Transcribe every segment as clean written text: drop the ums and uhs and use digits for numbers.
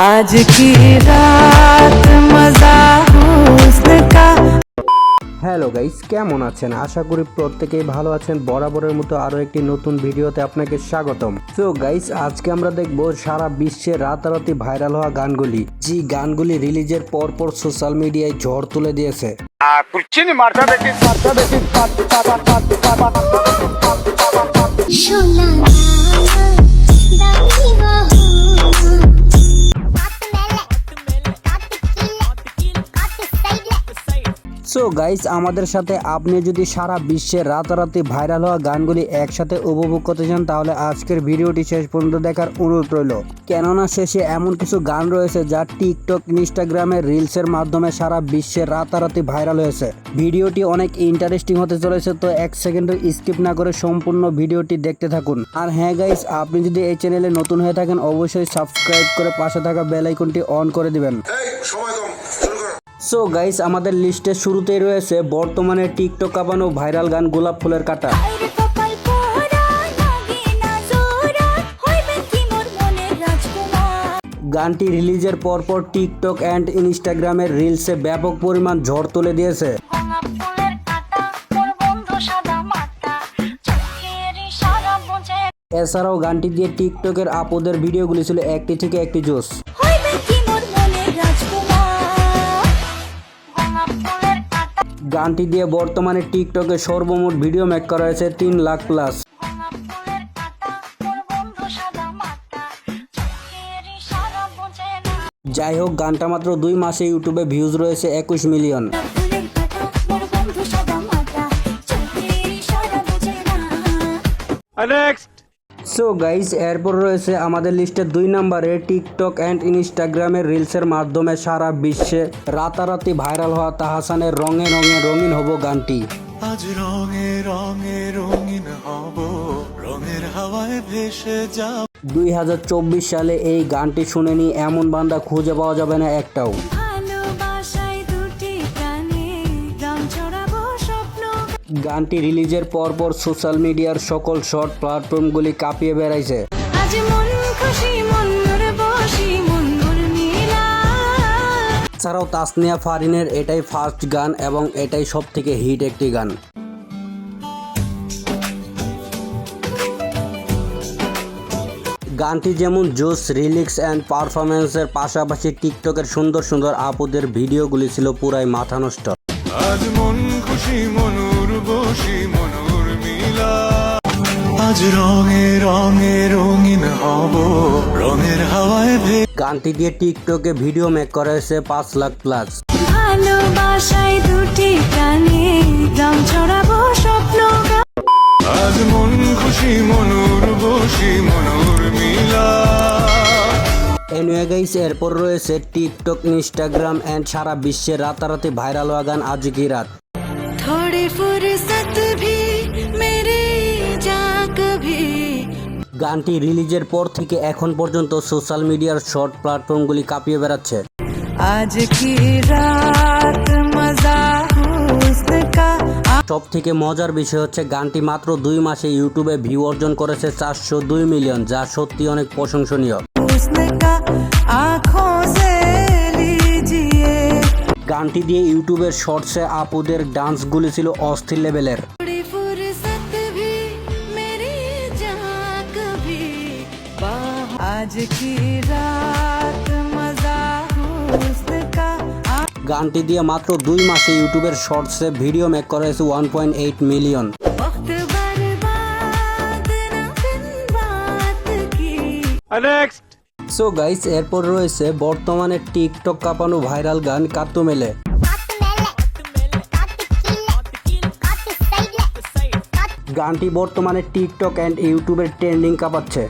आज की रात मजा हुस्न का। হ্যালো গাইস, কেমন আছেন? আশা করি প্রত্যেকেই ভালো আছেন। বরাবরের মতো আরো একটি নতুন ভিডিওতে আপনাকে স্বাগতম। সো গাইস, আজকে আমরা দেখব সারা বিশ্বে রাতারাতি ভাইরাল হওয়া গানগুলি, যে গানগুলি রিলিজের পরপর সোশ্যাল মিডিয়ায় ঝড় তুলে দিয়েছে। সো গাইস, আমাদের সাথে আপনি যদি সারা বিশ্বে রাতারাতি ভাইরাল হওয়া গানগুলি একসাথে উপভোগ করতে চান, তাহলে আজকের ভিডিওটি শেষ পর্যন্ত দেখার অনুরোধ রইল। কেননা শেষে এমন কিছু গান রয়েছে যা টিকটক, ইনস্টাগ্রামে রিলসের মাধ্যমে সারা বিশ্বে রাতারাতি ভাইরাল হয়েছে। ভিডিওটি অনেক ইন্টারেস্টিং হতে চলেছে, তো এক সেকেন্ডও স্কিপ না করে সম্পূর্ণ ভিডিওটি দেখতে থাকুন। আর হ্যাঁ গাইস, আপনি যদি এই চ্যানেলে নতুন হয়ে থাকেন, অবশ্যই সাবস্ক্রাইব করে পাশে থাকা বেল আইকনটি অন করে দিবেন। সো গাইস, আমাদের লিস্টের শুরুতেই রয়েছে বর্তমানে টিকটক কাঁপানো ভাইরাল গান গোলাপ ফুলের কাঁটা। গানটি রিলিজের পরপর টিকটক অ্যান্ড ইনস্টাগ্রামের রিলসে ব্যাপক পরিমাণ ঝড় তুলে দিয়েছে। এছাড়াও গানটি দিয়ে টিকটকের আপুদের ভিডিওগুলি ছিল একটি থেকে একটি জোস। গানটি দিয়ে বর্তমানে টিকটকে সর্বমোট ভিডিও মেক করা হয়েছে 3 লাখ প্লাস। যাই হোক, গানটা মাত্র 2 মাসে ইউটিউবে ভিউজ রয়েছে 21 মিলিয়ন। সো গাইস, এরপর রয়েছে আমাদের লিস্টে 2 নম্বরে টিকটক অ্যান্ড ইনস্টাগ্রামের রিলসের মাধ্যমে সারা বিশ্বে রাতারাতি ভাইরাল হওয়া তাহসানের রঙে রঙে রঙিন হব গানটি। আজ রঙে রঙে রঙিন হব, রঙের হাওয়ায় ভেসে যাব। 2024 সালে এই গানটি শুনেনি এমন বান্দা খুঁজে পাওয়া যাবে না একটাও। গানটি রিলিজের পরপর সোশ্যাল মিডিয়ার সকল শর্ট প্ল্যাটফর্মগুলি কাঁপিয়ে বেড়াইছে। এছাড়াও তাসনিয়া ফারিনের এটাই ফার্স্ট গান এবং এটাই সব থেকে হিট একটি গান। গানটি যেমন জোস রিলিক্স অ্যান্ড পারফরমেন্সের পাশাপাশি টিকটকের সুন্দর সুন্দর আপুদের ভিডিওগুলি ছিল পুরাই মাথা নষ্ট। আজ মন খুশি মনুর বসি মনুর মিলা, আজ রঙে রঙে রঙিন হব, রঙের হাওয়ায় গানটি দিয়ে টিকটকে ভিডিও মেক করা হয়েছে 5 লাখ প্লাস। আজ মন খুশি মনুর বসি মনুর মিলা। এনিওয়ে গাইস, এরপর রয়েছে টিকটক, ইনস্টাগ্রাম এন্ড সারা বিশ্বে রাতারাতি ভাইরাল হওয়া গান আজ কি রাত। গানটি রিলিজের পর থেকে এখন পর্যন্ত সোশ্যাল মিডিয়ার শর্ট প্ল্যাটফর্মগুলি কাঁপিয়ে বেড়াচ্ছে। आज की रात मजा हुस्न का। সব থেকে মজার বিষয় হচ্ছে গানটি মাত্র 2 মাসে ইউটিউবে ভিউ অর্জন করেছে 402 মিলিয়ন, যা সত্যি অনেক প্রশংসনীয়। গানটি দিয়ে ইউটিউবের শর্টসে আপুদের ডান্সগুলি ছিল অস্থির লেভেলের। গানটি দিয়ে মাত্র 2 মাসে ইউটিউবের শর্টসে ভিডিও মেক করা হয়েছে 1.8 মিলিয়ন। সো গাইস, এরপর রয়েছে বর্তমানে টিকটক কাঁপানো ভাইরাল গান কাতু মেলে। গানটি বর্তমানে টিকটক অ্যান্ড ইউটিউবের ট্রেন্ডিং কাঁপাচ্ছে।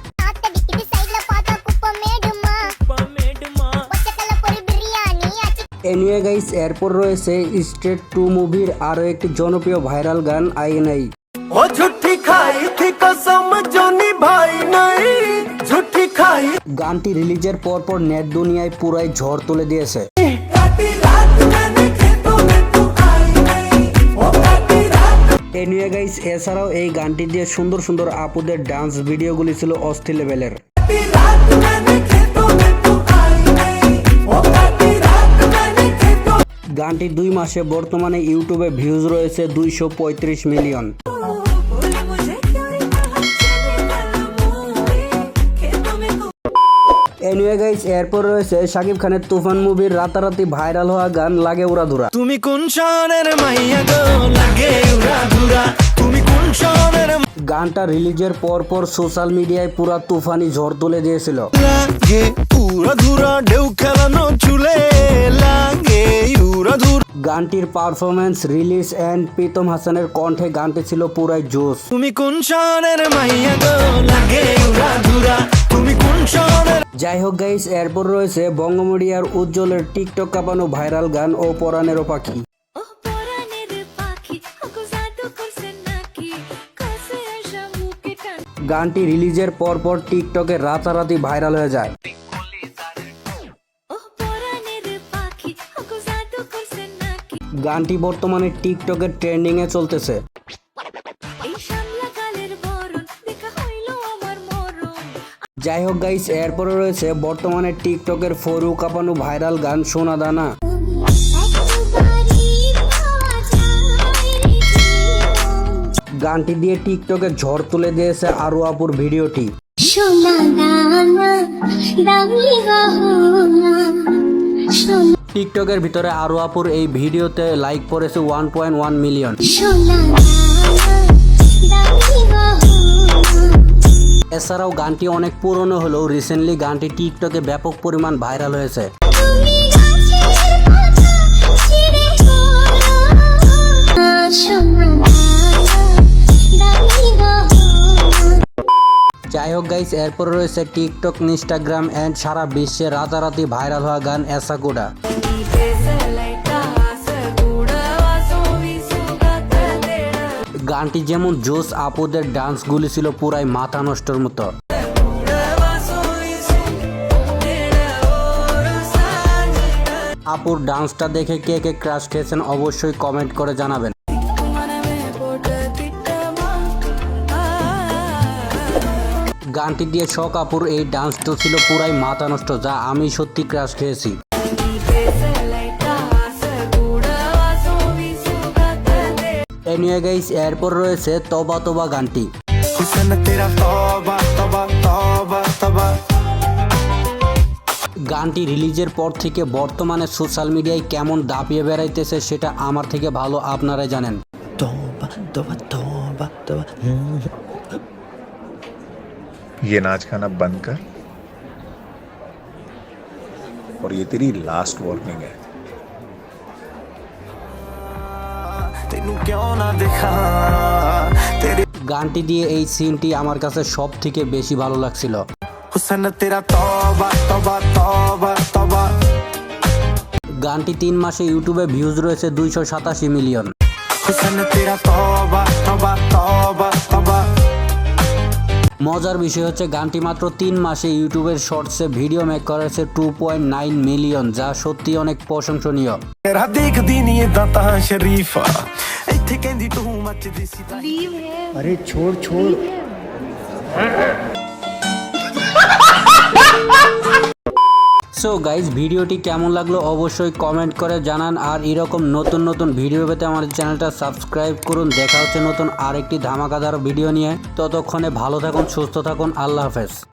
এনিওয়ে গাইস, এরপর রয়েছে স্ট্রেট 2 মুভির আরো একটি জনপ্রিয় ভাইরাল গান আইএনআই। ও ঝুঠি খাই থি কসম জো নিভাই নাই, ঝুঠি খাই। গানটি রিলিজের পরপর নেট দুনিয়ায় পুরাই ঝড় তুলে দিয়েছে। এনিওয়ে গাইস, এছাড়াও এই গানটি দিয়ে সুন্দর সুন্দর আপুদের ডান্স ভিডিওগুলি ছিল অস্থির লেভেলের। গানটি 2 মাসে বর্তমানে ইউটিউবে ভিউজ রয়েছে 235 মিলিয়ন। बोल मुझे क्यों रे कहा चले मोए खेतों में এনিওয়ে গাইস, এরপর রয়েছে শাকিব খানের তুফান মুভির রাতারাতি ভাইরাল হওয়া গান লাগে উড়াধুরা। তুমি কোন শহরের মাইয়া গো লাগে উড়াধুরা, তুমি কোন শহরের গানটা রিলিজের পর সোশ্যাল মিডিয়ায় পুরা তুফানি ঝড় তুলে দিয়েছিল। লাগে উড়াধুরা, ঢেউ খেলানো চুলে লাগে উড়াধুরা। গানটির পারফরমেন্স, রিলিজ এন্ড প্রীতম হাসানের কণ্ঠে গানটি ছিল পুরাই জোশ। তুমি কোন শহরের মাইয়া গো লাগে উড়াধুরা, তুমি কোন শহরের। যাই হোক গাইস, এরপর রয়েছে বঙ্গমিডিয়ার উজ্জ্বলের টিকটক কাঁপানো ভাইরাল গান ও পরাণেরও পাখি। ओ पोरानेर पाखी ओको जादू करছে নাকি কাছে আসা বুকে টান গানটি রিলিজের পর টিকটকে রাতারাতি ভাইরাল হয়ে যায়। ओ पोरानेर पाखी ओको जादू करছে নাকি গানটি বর্তমানে টিকটকের ট্রেন্ডিং এ চলতেছে। এই শামলা কালের বরণ দেখা হইলো আমার মরণ যাই হোক গাইস, এরপরে রয়েছে বর্তমানে টিকটকের ফরু কাঁপানো ভাইরাল গান সোনা দানা। গানটি দিয়ে টিকটকে ঝড় তুলে দিয়েছে আরু আপুর ভিডিওটি। টিকটকের ভিতরে আরু আপুর এই ভিডিওতে লাইক পড়েছে 1.1 মিলিয়ন। এছাড়াও গানটি অনেক পুরনো হলেও রিসেন্টলি গানটি টিকটকে ব্যাপক পরিমাণ ভাইরাল হয়েছে। যাই হোক গাইস, এরপর রয়েছে টিকটক, ইনস্টাগ্রাম এন্ড সারা বিশ্বে রাতারাতি ভাইরাল হওয়া গান এসাকুডা। গানটি যেমন জোস, আপুদের ডান্সগুলি ছিল পুরাই মাথা নষ্টর মতো। আপুর ডান্সটা দেখে কে কে ক্রাশ খেয়েছেন অবশ্যই কমেন্ট করে জানাবেন। গানটি দিয়ে শখ আপুর এই ডান্সটা ছিল পুরাই মাথা নষ্ট, যা আমি সত্যি ক্রাশ খেয়েছি। এনিওয়ে গাইস, এরপর রয়েছে তবা তবা গানটি। হুসেন তেরা তবা তবা তবা তবা। গানটি রিলিজের পর থেকে বর্তমানে সোশ্যাল মিডিয়ায় কেমন দাপিয়ে বেড়াইতেছে সেটা আমার থেকে ভালো আপনারাই জানেন। তবা তবা তবা তবা। ये नाच गाना बंद कर और ये तेरी लास्ट वार्निंग है। तेनू क्यों ना देखा तेरे গানটি দিয়ে এই সিনটি আমার কাছে সব থেকে বেশি ভালো লাগছিল। हुसन तेरा तौबा तौबा तौबा तौबा। গানটি 3 মাসে ইউটিউবে ভিউজ রয়েছে 287 মিলিয়ন। हुसन तेरा तौबा तौबा तौबा तौबा। মজার বিষয় হচ্ছে গানটি মাত্র 3 মাসে ইউটিউবের শর্টসে ভিডিও মেক করেছে 2.9 মিলিয়ন, যা সত্যি অনেক প্রশংসনীয়। तेरा देख दी नी दाता शरीफा इत्थे कहंदी तू मचदी सी। अरे छोड़ छोड़। সো গাইজ, ভিডিওটি কেমন লাগলো অবশ্যই কমেন্ট করে জানান, আর এরকম নতুন নতুন ভিডিও পেতে আমার চ্যানেলটা সাবস্ক্রাইব করুন। দেখা হচ্ছে নতুন আরেকটি ধামাকাদার ভিডিও নিয়ে। ততক্ষণে ভালো থাকুন, সুস্থ থাকুন, আল্লাহ হাফেজ।